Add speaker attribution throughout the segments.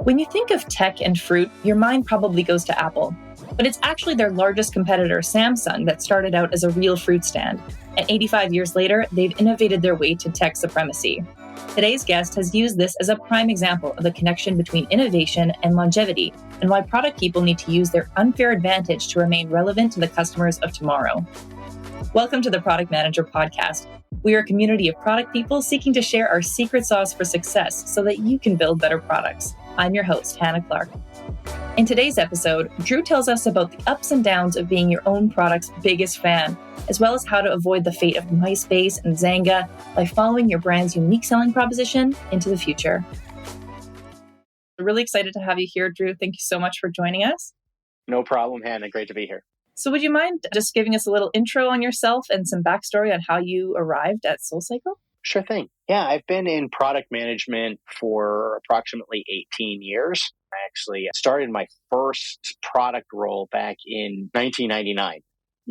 Speaker 1: When you think of tech and fruit, your mind probably goes to Apple. But it's actually their largest competitor, Samsung, that started out as a real fruit stand. And 85 years later, they've innovated their way to tech supremacy. Today's guest has used this as a prime example of the connection between innovation and longevity, and why product people need to use their unfair advantage to remain relevant to the customers of tomorrow. Welcome to the Product Manager Podcast. We are a community of product people seeking to share our secret sauce for success so that you can build better products. I'm your host, Hannah Clark. In today's episode, Drew tells us about the ups and downs of being your own product's biggest fan, as well as how to avoid the fate of Myspace and Xanga by following your brand's unique selling proposition into the future. I'm really excited to have you here, Drew. Thank you so much for joining us.
Speaker 2: No problem, Hannah. Great to be here.
Speaker 1: So would you mind just giving us a little intro on yourself and some backstory on how you arrived at SoulCycle?
Speaker 2: Sure thing. Yeah, I've been in product management for approximately 18 years. I actually started my first product role back in 1999.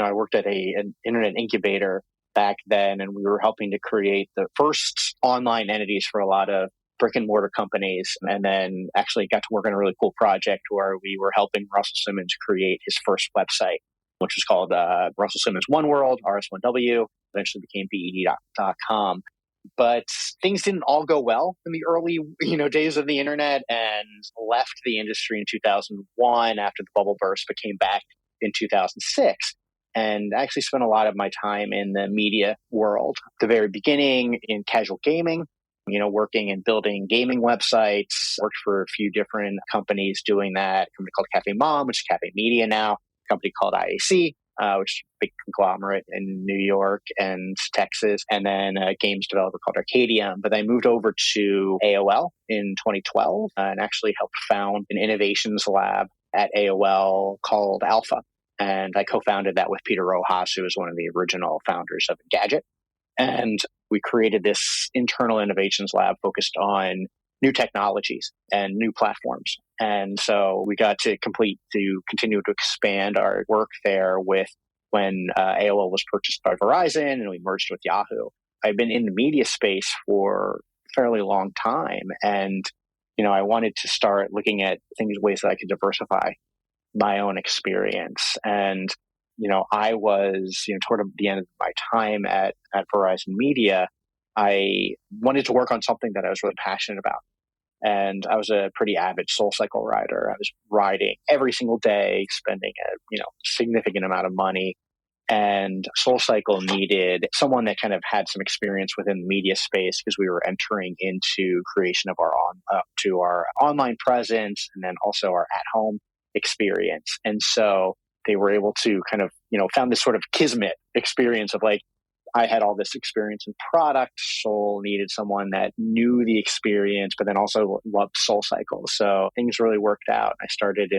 Speaker 2: I worked at an internet incubator back then, and we were helping to create the first online entities for a lot of brick and mortar companies. And then actually got to work on a really cool project where we were helping Russell Simmons create his first website, which was called Russell Simmons One World, RS1W, eventually became BED.com. But things didn't all go well in the early, days of the internet, and left the industry in 2001 after the bubble burst, but came back in 2006. And I actually spent a lot of my time in the media world. At the very beginning in casual gaming, working and building gaming websites. Worked for a few different companies doing that. A company called Cafe Mom, which is Cafe Media now. A company called IAC, which is a big conglomerate in New York and Texas, and then a games developer called Arcadium. But I moved over to AOL in 2012 and actually helped found an innovations lab at AOL called Alpha. And I co-founded that with Peter Rojas, who was one of the original founders of Engadget. And we created this internal innovations lab focused on new technologies and new platforms. And so we got to continue to expand our work there with when AOL was purchased by Verizon and we merged with Yahoo. I've been in the media space for a fairly long time. And, I wanted to start looking at ways that I could diversify my own experience. And, I was, toward the end of my time at Verizon Media, I wanted to work on something that I was really passionate about. And I was a pretty avid SoulCycle rider. I was riding every single day, spending a significant amount of money. And SoulCycle needed someone that kind of had some experience within the media space because we were entering into creation of our online presence and then also our at-home experience. And so they were able to kind of found this sort of kismet experience of I had all this experience in product. Soul needed someone that knew the experience, but then also loved SoulCycle. So things really worked out. I started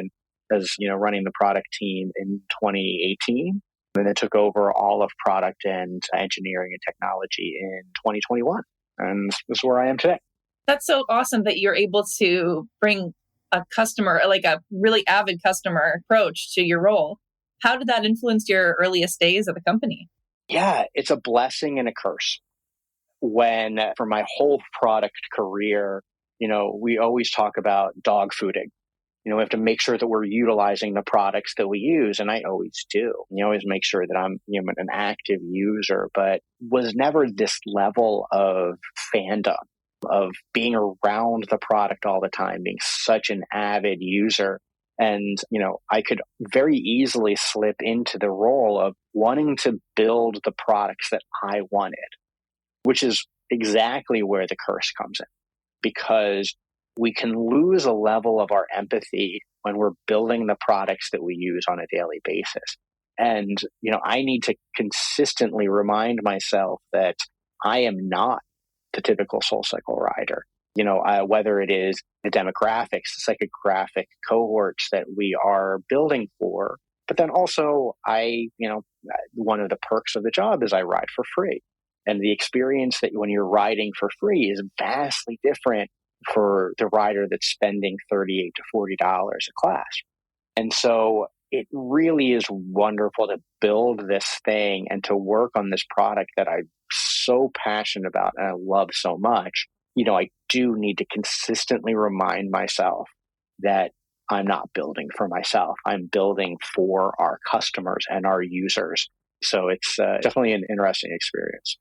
Speaker 2: running the product team in 2018, and then took over all of product and engineering and technology in 2021. And this is where I am today.
Speaker 1: That's so awesome that you're able to bring a customer, like a really avid customer approach to your role. How did that influence your earliest days of the company?
Speaker 2: Yeah, it's a blessing and a curse. When for my whole product career, we always talk about dog fooding. We have to make sure that we're utilizing the products that we use. And I always do. You always make sure that I'm an active user, but was never this level of fandom, of being around the product all the time, being such an avid user. And, I could very easily slip into the role of wanting to build the products that I wanted, which is exactly where the curse comes in, because we can lose a level of our empathy when we're building the products that we use on a daily basis. And, I need to consistently remind myself that I am not the typical SoulCycle rider. Whether it is the demographics, the psychographic cohorts that we are building for, but then also one of the perks of the job is I ride for free. And the experience that when you're riding for free is vastly different for the rider that's spending $38 to $40 a class. And so it really is wonderful to build this thing and to work on this product that I'm so passionate about and I love so much. I do need to consistently remind myself that I'm not building for myself. I'm building for our customers and our users. So it's definitely an interesting experience.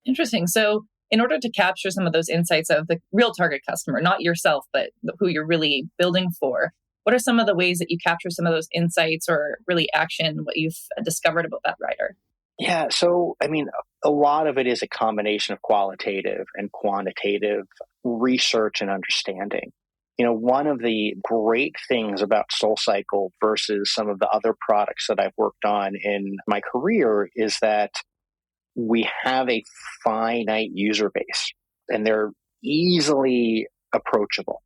Speaker 1: Interesting. So in order to capture some of those insights of the real target customer, not yourself, but who you're really building for, what are some of the ways that you capture some of those insights or really action what you've discovered about that rider?
Speaker 2: Yeah. So, a lot of it is a combination of qualitative and quantitative research and understanding. One of the great things about SoulCycle versus some of the other products that I've worked on in my career is that we have a finite user base and they're easily approachable.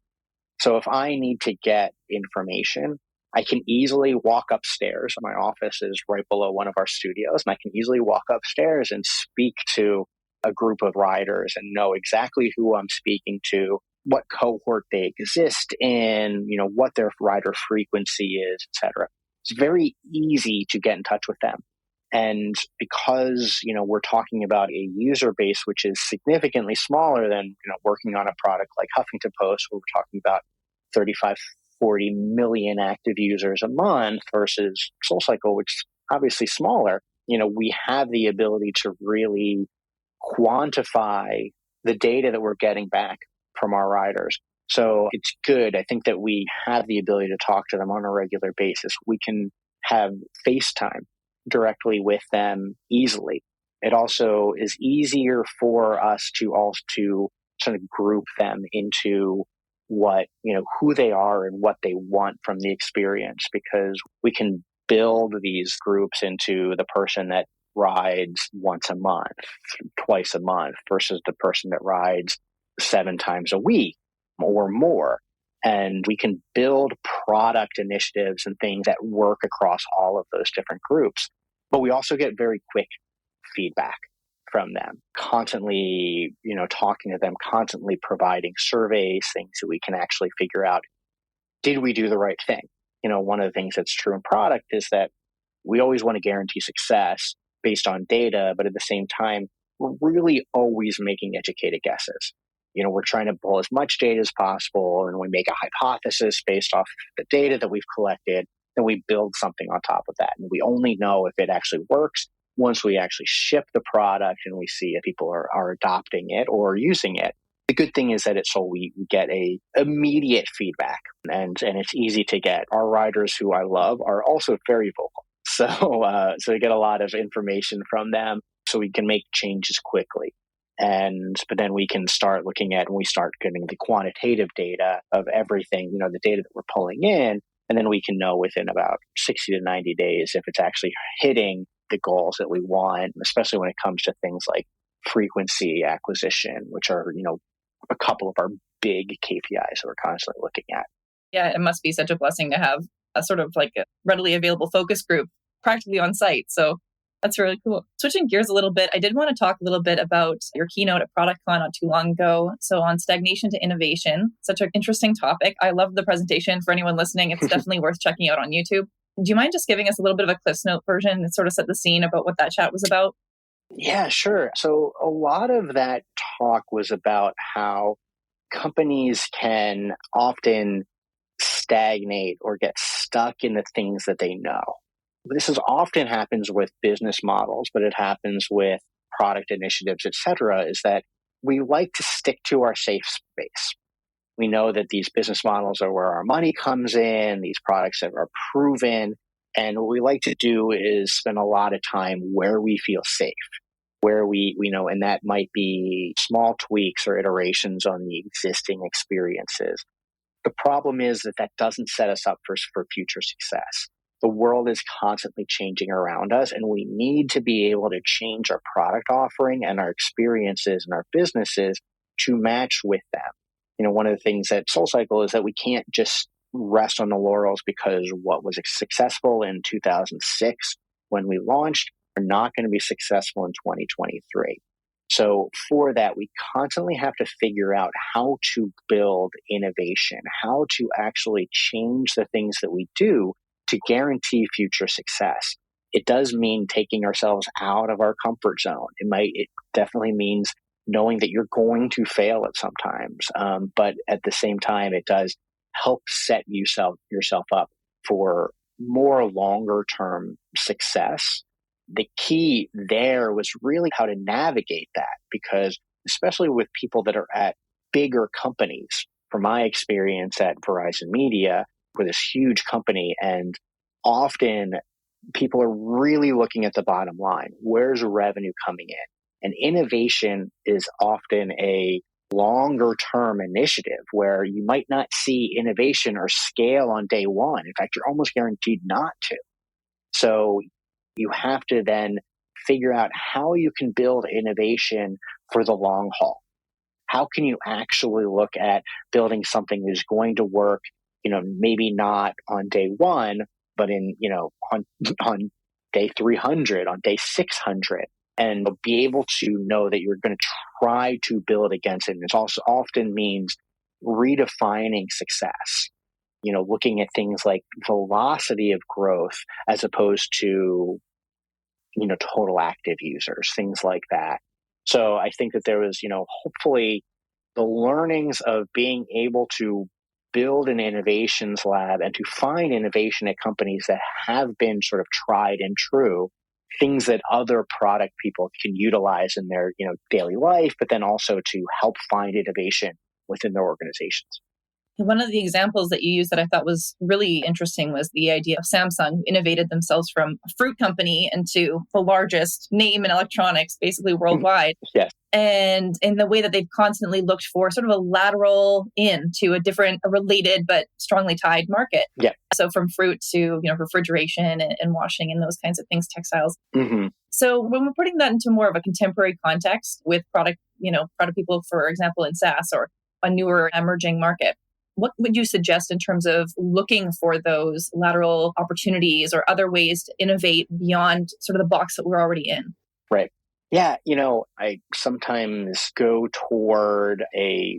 Speaker 2: So if I need to get information, I can easily walk upstairs. My office is right below one of our studios, and I can easily walk upstairs and speak to a group of riders and know exactly who I'm speaking to, what cohort they exist in, what their rider frequency is, etc. It's very easy to get in touch with them. And because, we're talking about a user base which is significantly smaller than, working on a product like Huffington Post, where we're talking about 35, 40 million active users a month versus SoulCycle, which is obviously smaller, we have the ability to really quantify the data that we're getting back from our riders. So it's good. I think that we have the ability to talk to them on a regular basis. We can have FaceTime directly with them easily. It also is easier for us to sort of group them into what, who they are and what they want from the experience, because we can build these groups into the person that rides once a month, twice a month versus the person that rides 7 times a week or more. And we can build product initiatives and things that work across all of those different groups. But we also get very quick feedback from them, constantly, talking to them, constantly providing surveys, things that we can actually figure out, did we do the right thing? One of the things that's true in product is that we always want to guarantee success based on data, but at the same time, we're really always making educated guesses. We're trying to pull as much data as possible, and we make a hypothesis based off the data that we've collected, and we build something on top of that. And we only know if it actually works once we actually ship the product and we see if people are adopting it or using it. The good thing is that we get a immediate feedback, and it's easy to get. Our riders, who I love, are also very vocal. So we get a lot of information from them, so we can make changes quickly. But then we can start looking at, and we start getting the quantitative data of everything, the data that we're pulling in, and then we can know within about 60 to 90 days if it's actually hitting the goals that we want, especially when it comes to things like frequency acquisition, which are, a couple of our big KPIs that we're constantly looking at.
Speaker 1: Yeah, it must be such a blessing to have a sort of like a readily available focus group practically on site. So that's really cool. Switching gears a little bit, I did want to talk a little bit about your keynote at ProductCon not too long ago. So on stagnation to innovation, such an interesting topic. I love the presentation. For anyone listening, it's definitely worth checking out on YouTube. Do you mind just giving us a little bit of a Cliffs Note version and sort of set the scene about what that chat was about?
Speaker 2: Yeah, sure. So a lot of that talk was about how companies can often stagnate or get stuck in the things that they know. This often happens with business models, but it happens with product initiatives, et cetera, is that we like to stick to our safe space. We know that these business models are where our money comes in, these products that are proven. And what we like to do is spend a lot of time where we feel safe, where we know, and that might be small tweaks or iterations on the existing experiences. The problem is that doesn't set us up for future success. The world is constantly changing around us, and we need to be able to change our product offering and our experiences and our businesses to match with them. One of the things at SoulCycle is that we can't just rest on the laurels because what was successful in 2006 when we launched are not going to be successful in 2023. So for that, we constantly have to figure out how to build innovation, how to actually change the things that we do to guarantee future success. It does mean taking ourselves out of our comfort zone. It definitely means knowing that you're going to fail at sometimes. But at the same time, it does help set yourself up for more longer term success. The key there was really how to navigate that, because especially with people that are at bigger companies, from my experience at Verizon Media, with this huge company, and often people are really looking at the bottom line. Where's revenue coming in? And innovation is often a longer term initiative where you might not see innovation or scale on day one. In fact, you're almost guaranteed not to. So you have to then figure out how you can build innovation for the long haul. How can you actually look at building something that's going to work, maybe not on day one, but on day 300, on day 600, and be able to know that you're going to try to build against it. And it also often means redefining success, looking at things like velocity of growth as opposed to, total active users, things like that. So I think that there was, hopefully the learnings of being able to build an innovations lab and to find innovation at companies that have been sort of tried and true, things that other product people can utilize in their, daily life, but then also to help find innovation within their organizations.
Speaker 1: One of the examples that you used that I thought was really interesting was the idea of Samsung, who innovated themselves from a fruit company into the largest name in electronics, basically worldwide.
Speaker 2: Yes.
Speaker 1: And in the way that they've constantly looked for sort of a lateral in to a related but strongly tied market.
Speaker 2: Yeah.
Speaker 1: So from fruit to, refrigeration and washing and those kinds of things, textiles.
Speaker 2: Mm-hmm.
Speaker 1: So when we're putting that into more of a contemporary context with product people, for example, in SaaS or a newer emerging market, what would you suggest in terms of looking for those lateral opportunities or other ways to innovate beyond sort of the box that we're already in?
Speaker 2: Right. Yeah. I sometimes go toward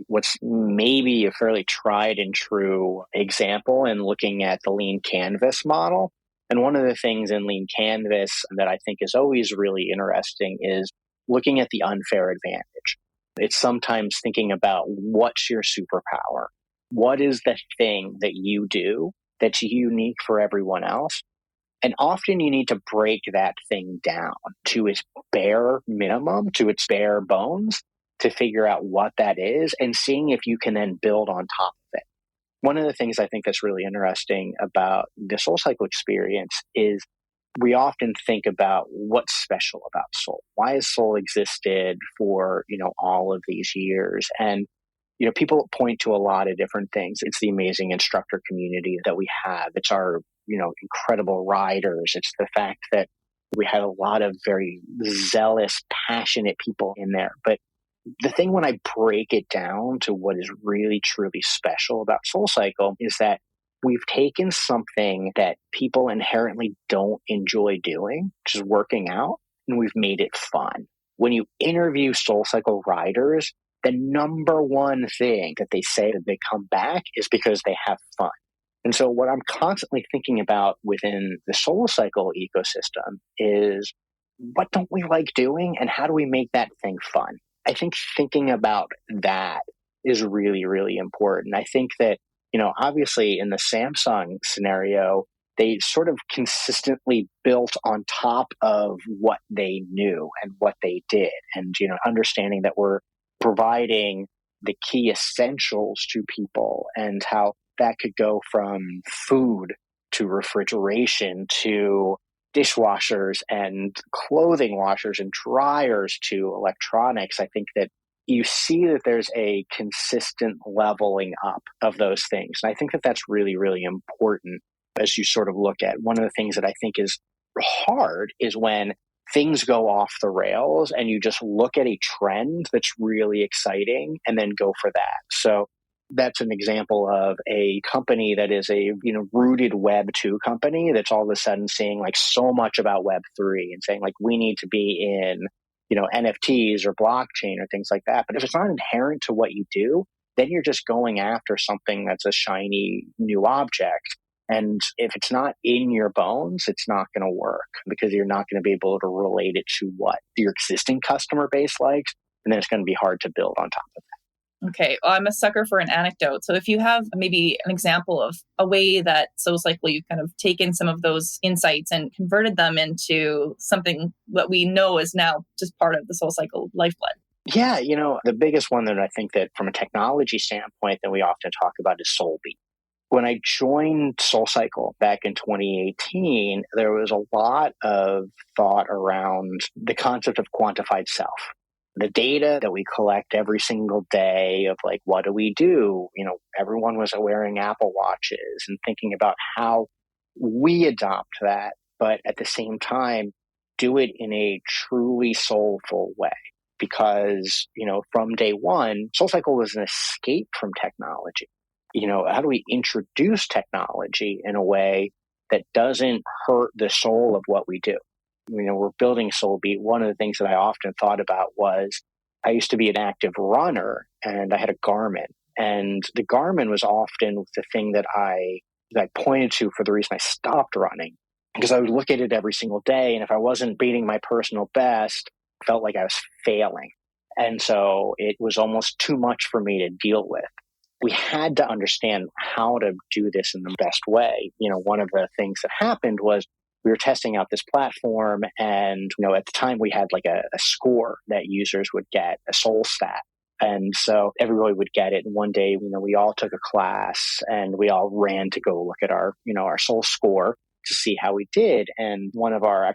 Speaker 2: what's maybe a fairly tried and true example in looking at the lean canvas model. And one of the things in lean canvas that I think is always really interesting is looking at the unfair advantage. It's sometimes thinking about what's your superpower? What is the thing that you do that's unique for everyone else? And often you need to break that thing down to its bare minimum, to its bare bones, to figure out what that is and seeing if you can then build on top of it. One of the things I think that's really interesting about the SoulCycle experience is we often think about what's special about Soul. Why has Soul existed for, all of these years? And people point to a lot of different things. It's the amazing instructor community that we have. It's our, incredible riders. It's the fact that we had a lot of very zealous, passionate people in there. But the thing when I break it down to what is really, truly special about SoulCycle is that we've taken something that people inherently don't enjoy doing, which is working out, and we've made it fun. When you interview SoulCycle riders, the number one thing that they say that they come back is because they have fun. And so what I'm constantly thinking about within the SoulCycle ecosystem is what don't we like doing and how do we make that thing fun? I think thinking about that is really, really important. I think that, obviously in the Samsung scenario, they sort of consistently built on top of what they knew and what they did. And, understanding that we're providing the key essentials to people and how that could go from food to refrigeration to dishwashers and clothing washers and dryers to electronics. I think that you see that there's a consistent leveling up of those things. And I think that that's really, really important as you sort of look at. One of the things that I think is hard is when things go off the rails and you just look at a trend that's really exciting and then go for that. So that's an example of a company that is a rooted Web 2 company that's all of a sudden saying like so much about Web 3 and saying like we need to be in NFTs or blockchain or things like that. But if it's not inherent to what you do, then you're just going after something that's a shiny new object. And if it's not in your bones, it's not going to work because you're not going to be able to relate it to what your existing customer base likes. and then it's going to be hard to build on top of that.
Speaker 1: Okay. Well, I'm a sucker for an anecdote. So if you have maybe an example of a way that SoulCycle, you've kind of taken some of those insights and converted them into something that we know is now just part of the SoulCycle lifeblood.
Speaker 2: Yeah, the biggest one that I think that from a technology standpoint that we often talk about is SoulBeat. When I joined SoulCycle back in 2018, there was a lot of thought around the concept of quantified self. The data that we collect every single day of like, what do we do? Everyone was wearing Apple Watches and thinking about how we adopt that, but at the same time, do it in a truly soulful way. Because, from day one, SoulCycle was an escape from technology. How do we introduce technology in a way that doesn't hurt the soul of what we do? We're building SoulBeat. One of the things that I often thought about was I used to be an active runner and I had a Garmin. And the Garmin was often the thing that I pointed to for the reason I stopped running. Because I would look at it every single day. And if I wasn't beating my personal best, I felt like I was failing. And so it was almost too much for me to deal with. We had to understand how to do this in the best way. One of the things that happened was we were testing out this platform and, at the time we had like a score that users would get, a soul stat. And so everybody would get it. And one day, we all took a class and we all ran to go look at our soul score to see how we did. And one of our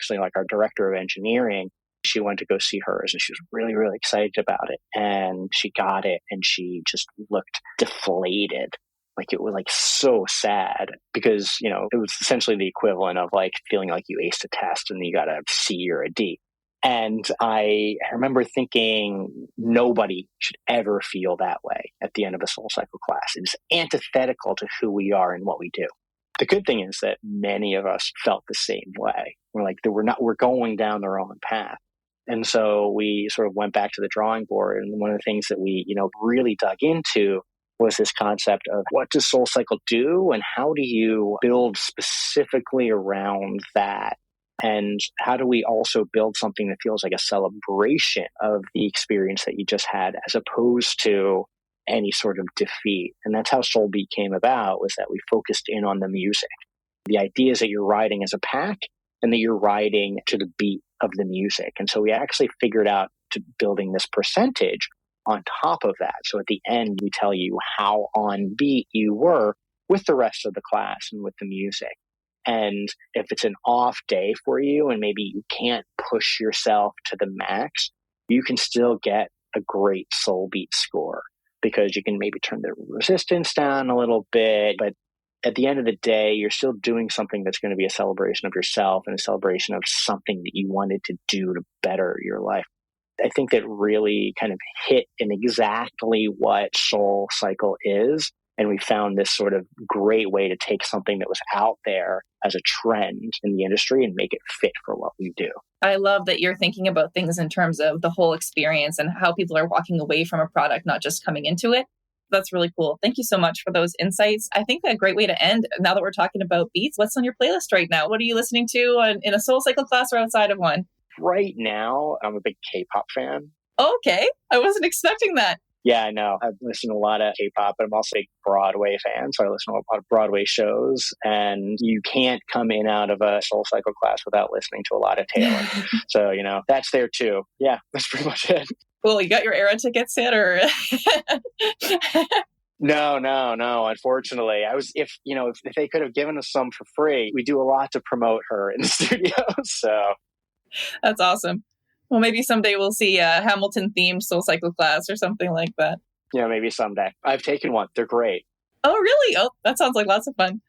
Speaker 2: director of engineering, she went to go see hers and she was really, really excited about it. And she got it and she just looked deflated. Like it was like so sad because, it was essentially the equivalent of like feeling like you aced a test and you got a C or a D. And I remember thinking nobody should ever feel that way at the end of a SoulCycle class. It's antithetical to who we are and what we do. The good thing is that many of us felt the same way. We're like, we're going down the wrong path. And so we sort of went back to the drawing board. And one of the things that we, really dug into was this concept of what does SoulCycle do and how do you build specifically around that? And how do we also build something that feels like a celebration of the experience that you just had as opposed to any sort of defeat? And that's how SoulBeat came about, was that we focused in on the music. The idea is that you're riding as a pack and that you're riding to the beat of the music. And so we actually figured out to building this percentage on top of that. So at the end, we tell you how on beat you were with the rest of the class and with the music. And if it's an off day for you and maybe you can't push yourself to the max, you can still get a great SoulBeat score because you can maybe turn the resistance down a little bit. But at the end of the day, you're still doing something that's going to be a celebration of yourself and a celebration of something that you wanted to do to better your life. I think that really kind of hit in exactly what SoulCycle is. And we found this sort of great way to take something that was out there as a trend in the industry and make it fit for what we do.
Speaker 1: I love that you're thinking about things in terms of the whole experience and how people are walking away from a product, not just coming into it. That's really cool. Thank you so much for those insights. I think a great way to end, now that we're talking about beats, what's on your playlist right now? What are you listening to in a SoulCycle class or outside of one?
Speaker 2: Right now, I'm a big K-pop fan.
Speaker 1: Okay. I wasn't expecting that.
Speaker 2: Yeah, I know. I've listened to a lot of K-pop, but I'm also a big Broadway fan. So I listen to a lot of Broadway shows. And you can't come in out of a SoulCycle class without listening to a lot of Taylor. So, that's there too. Yeah, that's pretty much it.
Speaker 1: Cool. You got your Era tickets yet or?
Speaker 2: No. Unfortunately, if they could have given us some for free, we do a lot to promote her in the studio. So
Speaker 1: that's awesome. Well, maybe someday we'll see a Hamilton-themed SoulCycle class or something like that.
Speaker 2: Yeah, maybe someday. I've taken one. They're great.
Speaker 1: Oh, really? Oh, that sounds like lots of fun.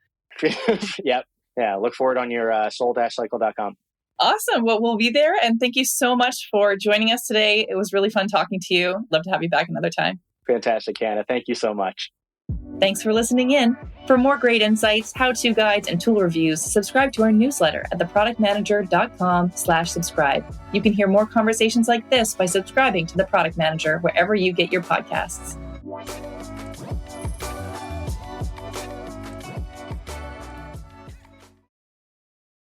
Speaker 2: Yep. Yeah, look for it on your soul-cycle.com.
Speaker 1: Awesome. Well, we'll be there. And thank you so much for joining us today. It was really fun talking to you. Love to have you back another time.
Speaker 2: Fantastic, Hannah. Thank you so much.
Speaker 1: Thanks for listening in. For more great insights, how-to guides, and tool reviews, subscribe to our newsletter at theproductmanager.com/subscribe. You can hear more conversations like this by subscribing to The Product Manager wherever you get your podcasts.